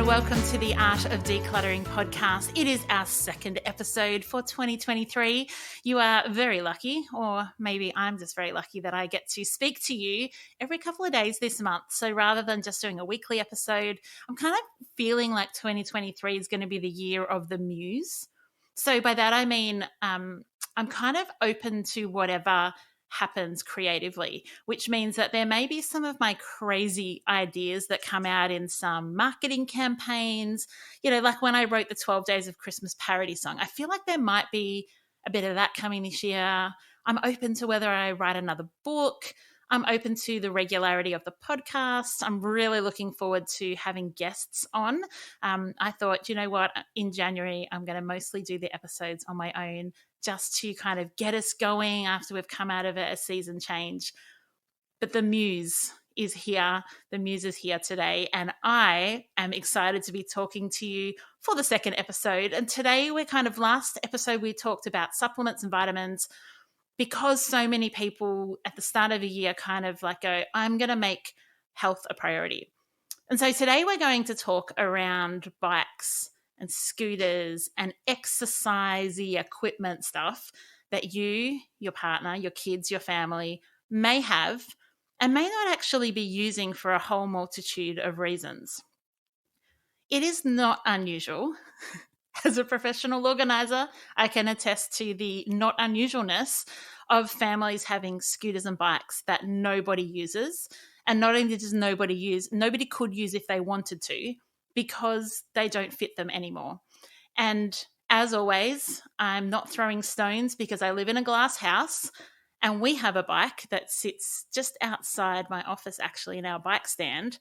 welcome to the Art of Decluttering podcast. It is our second episode for 2023. You are very lucky, or maybe I'm just very lucky that I get to speak to you every couple of days this month. So rather than just doing a weekly episode, I'm kind of feeling like 2023 is going to be the year of the muse. So by that I mean I'm kind of open to whatever happens creatively, which means that there may be some of my crazy ideas that come out in some marketing campaigns, like when I wrote the 12 Days of Christmas parody song. I feel like there might be a bit of that coming this year. I'm open to whether I write another book. I'm open to the regularity of the podcast. I'm really looking forward to having guests on. I thought, in January, I'm going to mostly do the episodes on my own, just to kind of get us going after we've come out of a season change. But the muse is here. The muse is here today, and I am excited to be talking to you for the second episode. And today last episode we talked about supplements and vitamins, because so many people at the start of a year kind of like go, I'm going to make health a priority. And so today we're going to talk around bikes and scooters and exercisey equipment stuff that you, your partner, your kids, your family may have and may not actually be using for a whole multitude of reasons. It is not unusual. As a professional organizer, I can attest to the not unusualness of families having scooters and bikes that nobody uses. And not only does nobody use, nobody could use if they wanted to, because they don't fit them anymore. And as always, I'm not throwing stones because I live in a glass house and we have a bike that sits just outside my office, actually, in our bike stand,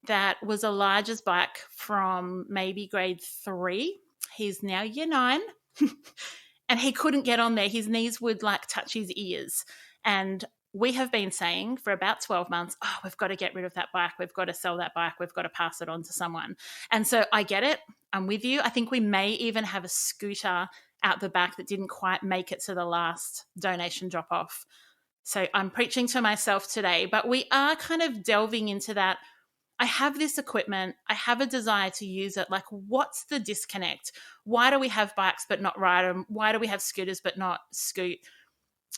that was Elijah's bike from maybe grade 3. He's now year 9 and he couldn't get on there. His knees would touch his ears. And we have been saying for about 12 months, we've got to get rid of that bike. We've got to sell that bike. We've got to pass it on to someone. And so I get it. I'm with you. I think we may even have a scooter out the back that didn't quite make it to the last donation drop off. So I'm preaching to myself today, but we are kind of delving into that. I have this equipment. I have a desire to use it. What's the disconnect? Why do we have bikes but not ride them? Why do we have scooters but not scoot?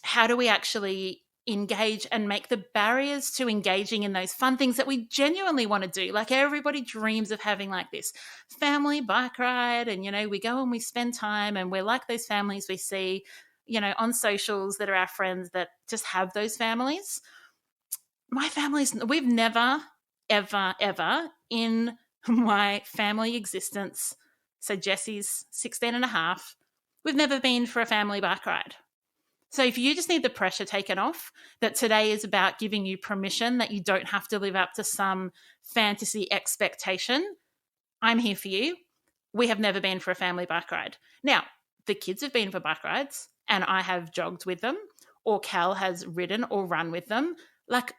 How do we actually engage and make the barriers to engaging in those fun things that we genuinely want to do? Everybody dreams of having this family bike ride, and we go and we spend time, and we're like those families we see on socials that are our friends that just have those families. My family's, we've never ever in my family existence, so Jesse's 16 and a half, we've never been for a family bike ride. So if you just need the pressure taken off, that today is about giving you permission, that you don't have to live up to some fantasy expectation, I'm here for you. We have never been for a family bike ride. Now, the kids have been for bike rides and I have jogged with them, or Cal has ridden or run with them.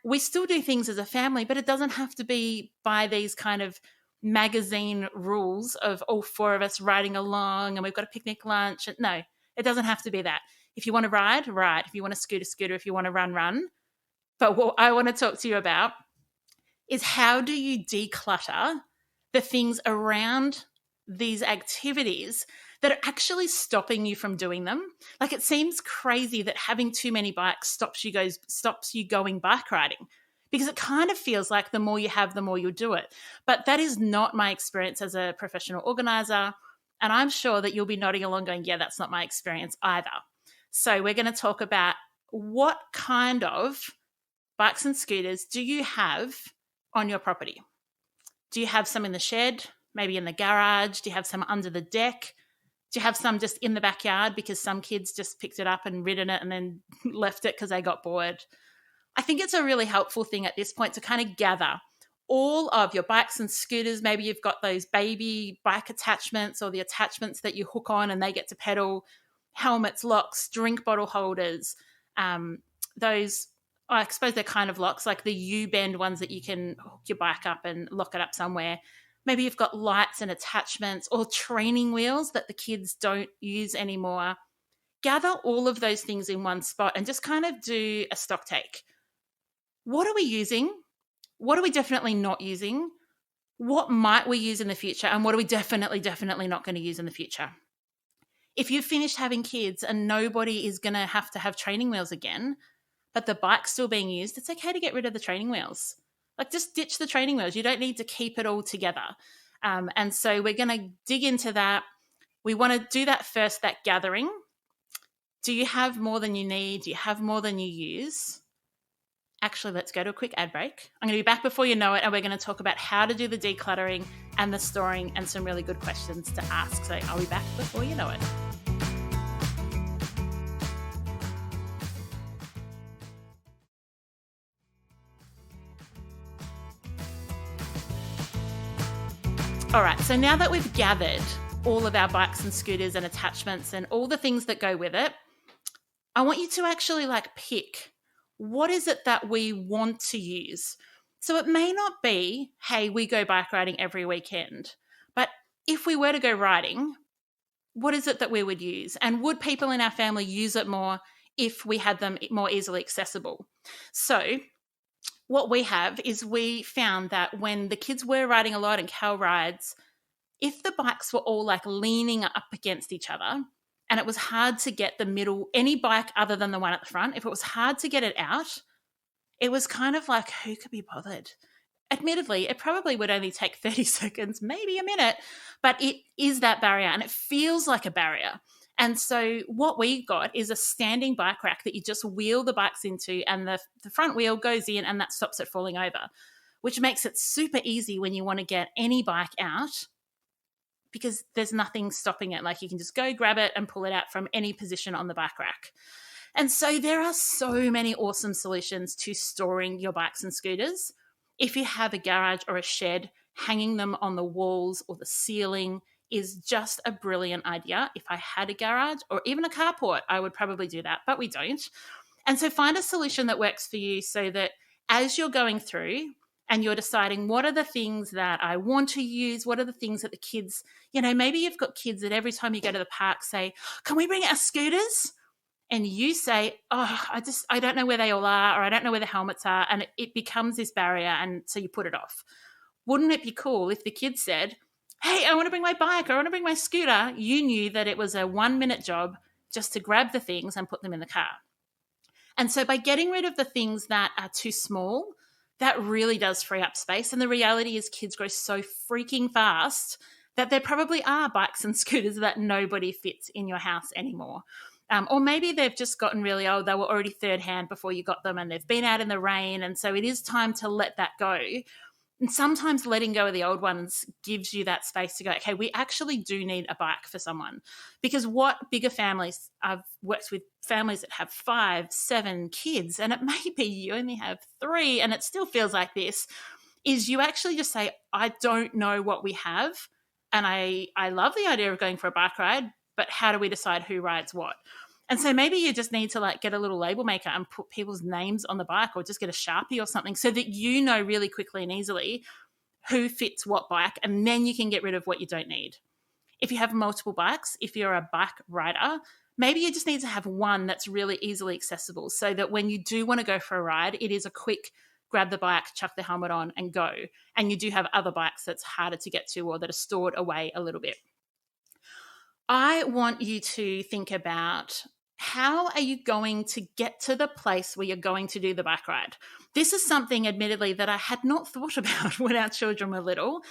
We still do things as a family, but it doesn't have to be by these kind of magazine rules of all 4 of us riding along and we've got a picnic lunch. No, it doesn't have to be that. If you want to ride, ride. If you want to scooter. If you want to run, run. But what I want to talk to you about is, how do you declutter the things around these activities that are actually stopping you from doing them? It seems crazy that having too many bikes stops you going bike riding, because it kind of feels like the more you have, the more you'll do it. But that is not my experience as a professional organizer. And I'm sure that you'll be nodding along going, yeah, that's not my experience either. So we're going to talk about what kind of bikes and scooters do you have on your property? Do you have some in the shed, maybe in the garage? Do you have some under the deck? Do you have some just in the backyard because some kids just picked it up and ridden it and then left it because they got bored? I think it's a really helpful thing at this point to kind of gather all of your bikes and scooters. Maybe you've got those baby bike attachments, or the attachments that you hook on and they get to pedal, helmets, locks, drink bottle holders, those, I suppose they're kind of locks, like the U-bend ones that you can hook your bike up and lock it up somewhere. Maybe you've got lights and attachments, or training wheels that the kids don't use anymore. Gather all of those things in one spot and just kind of do a stock take. What are we using? What are we definitely not using? What might we use in the future, and what are we definitely not going to use in the future? If you've finished having kids and nobody is going to have training wheels again, but the bike's still being used, it's okay to get rid of the training wheels. Like, just ditch the training wheels. You don't need to keep it all together. And so we're going to dig into that. We want to do that first, that gathering. Do you have more than you need? Do you have more than you use? Actually, let's go to a quick ad break. I'm going to be back before you know it, and we're going to talk about how to do the decluttering and the storing and some really good questions to ask. So I'll be back before you know it. All right, so now that we've gathered all of our bikes and scooters and attachments and all the things that go with it, I want you to actually pick, what is it that we want to use? So it may not be, hey, we go bike riding every weekend, but if we were to go riding, what is it that we would use? And would people in our family use it more if we had them more easily accessible? So what we have is, we found that when the kids were riding a lot and Cal rides, if the bikes were all leaning up against each other and it was hard to get the middle, any bike other than the one at the front, if it was hard to get it out, it was kind of like, who could be bothered? Admittedly, it probably would only take 30 seconds, maybe a minute, but it is that barrier and it feels like a barrier. And so what we got is a standing bike rack that you just wheel the bikes into, and the front wheel goes in and that stops it falling over, which makes it super easy when you want to get any bike out, because there's nothing stopping it. You can just go grab it and pull it out from any position on the bike rack. And so there are so many awesome solutions to storing your bikes and scooters. If you have a garage or a shed, hanging them on the walls or the ceiling is just a brilliant idea. If I had a garage or even a carport, I would probably do that, but we don't. And so find a solution that works for you, so that as you're going through and you're deciding, what are the things that I want to use? What are the things that the kids, maybe you've got kids that every time you go to the park say, can we bring our scooters? And you say, oh, I don't know where they all are, or I don't know where the helmets are. And it becomes this barrier. And so you put it off. Wouldn't it be cool if the kids said, hey, I want to bring my bike, or I want to bring my scooter? You knew that it was a 1-minute job just to grab the things and put them in the car. And so by getting rid of the things that are too small, that really does free up space. And the reality is, kids grow so freaking fast that there probably are bikes and scooters that nobody fits in your house anymore. Or maybe they've just gotten really old. They were already third hand before you got them, and they've been out in the rain. And so it is time to let that go. And sometimes letting go of the old ones gives you that space to go, okay, we actually do need a bike for someone. Because what bigger families, I've worked with families that have 5, 7 kids, and it may be you only have 3 and it still feels like this, is you actually just say, I don't know what we have. And I love the idea of going for a bike ride, but how do we decide who rides what? And so maybe you just need to get a little label maker and put people's names on the bike, or just get a Sharpie or something, so that you know really quickly and easily who fits what bike, and then you can get rid of what you don't need. If you have multiple bikes, if you're a bike rider, maybe you just need to have one that's really easily accessible, so that when you do want to go for a ride, it is a quick grab the bike, chuck the helmet on and go. And you do have other bikes that's harder to get to, or that are stored away a little bit. I want you to think about, how are you going to get to the place where you're going to do the bike ride? This is something, admittedly, that I had not thought about when our children were little.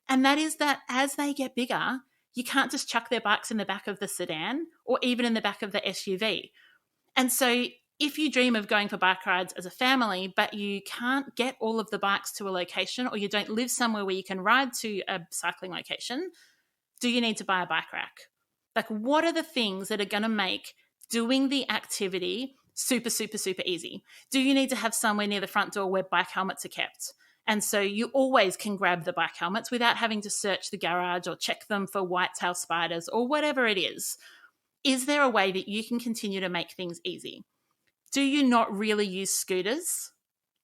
And that is that as they get bigger, you can't just chuck their bikes in the back of the sedan or even in the back of the SUV. And so if you dream of going for bike rides as a family, but you can't get all of the bikes to a location, or you don't live somewhere where you can ride to a cycling location, do you need to buy a bike rack? What are the things that are going to make doing the activity super, super, super easy? Do you need to have somewhere near the front door where bike helmets are kept? And so you always can grab the bike helmets without having to search the garage or check them for whitetail spiders or whatever it is. Is there a way that you can continue to make things easy? Do you not really use scooters?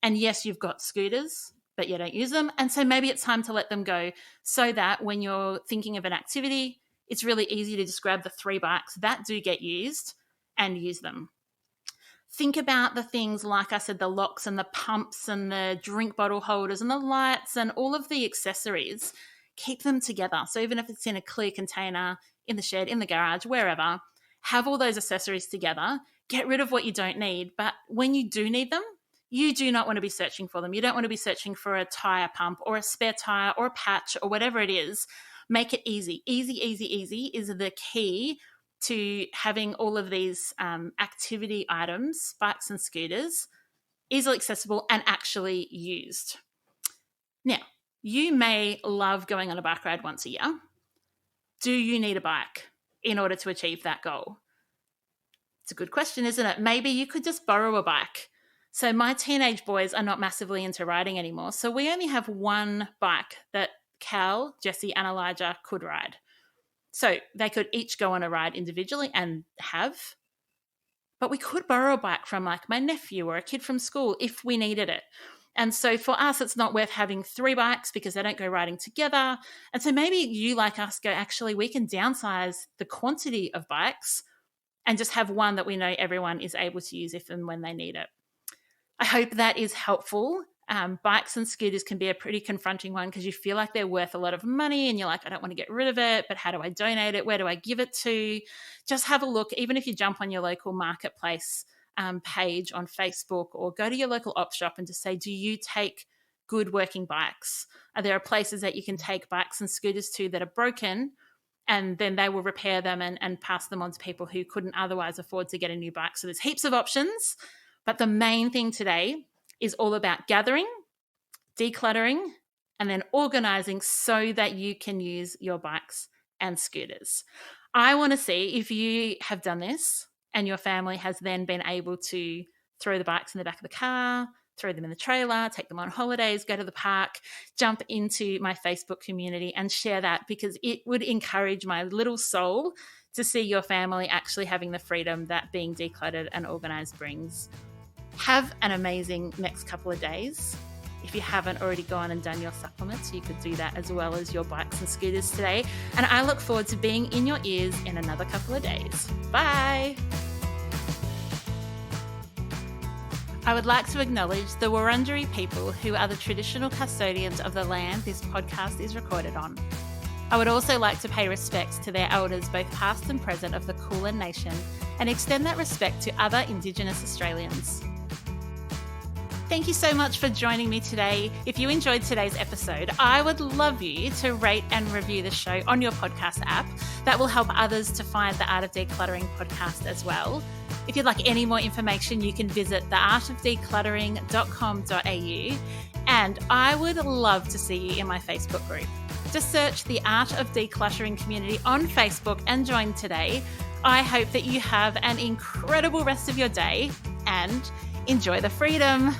And yes, you've got scooters, but you don't use them. And so maybe it's time to let them go, so that when you're thinking of an activity, it's really easy to just grab the 3 bikes that do get used and use them. Think about the things, like I said, the locks and the pumps and the drink bottle holders and the lights and all of the accessories. Keep them together. So even if it's in a clear container, in the shed, in the garage, wherever, have all those accessories together. Get rid of what you don't need. But when you do need them, you do not want to be searching for them. You don't want to be searching for a tire pump or a spare tire or a patch or whatever it is. Make it easy. Easy is the key to having all of these activity items, bikes and scooters, easily accessible and actually used. Now, you may love going on a bike ride once a year. Do you need a bike in order to achieve that goal? It's a good question, isn't it? Maybe you could just borrow a bike. So my teenage boys are not massively into riding anymore. So we only have one bike that Cal, Jesse, and Elijah could ride. So they could each go on a ride individually and have. But we could borrow a bike from like my nephew or a kid from school if we needed it. And so for us, it's not worth having 3 bikes because they don't go riding together. And so maybe you, like us, go, actually, we can downsize the quantity of bikes and just have one that we know everyone is able to use if and when they need it. I hope that is helpful. Bikes and scooters can be a pretty confronting one because you feel like they're worth a lot of money and you're like, I don't want to get rid of it, but how do I donate it? Where do I give it to? Just have a look. Even if you jump on your local marketplace page on Facebook or go to your local op shop and just say, do you take good working bikes? There are places that you can take bikes and scooters to that are broken, and then they will repair them and pass them on to people who couldn't otherwise afford to get a new bike. So there's heaps of options. But the main thing today is all about gathering, decluttering, and then organizing so that you can use your bikes and scooters. I want to see if you have done this and your family has then been able to throw the bikes in the back of the car, throw them in the trailer, take them on holidays, go to the park, jump into my Facebook community and share that, because it would encourage my little soul to see your family actually having the freedom that being decluttered and organized brings. Have an amazing next couple of days. If you haven't already gone and done your supplements, you could do that as well as your bikes and scooters today. And I look forward to being in your ears in another couple of days. Bye. I would like to acknowledge the Wurundjeri people, who are the traditional custodians of the land this podcast is recorded on. I would also like to pay respects to their elders, both past and present, of the Kulin Nation, and extend that respect to other Indigenous Australians. Thank you so much for joining me today. If you enjoyed today's episode, I would love you to rate and review the show on your podcast app. That will help others to find the Art of Decluttering podcast as well. If you'd like any more information, you can visit theartofdecluttering.com.au, and I would love to see you in my Facebook group. Just search the Art of Decluttering community on Facebook and join today. I hope that you have an incredible rest of your day and enjoy the freedom.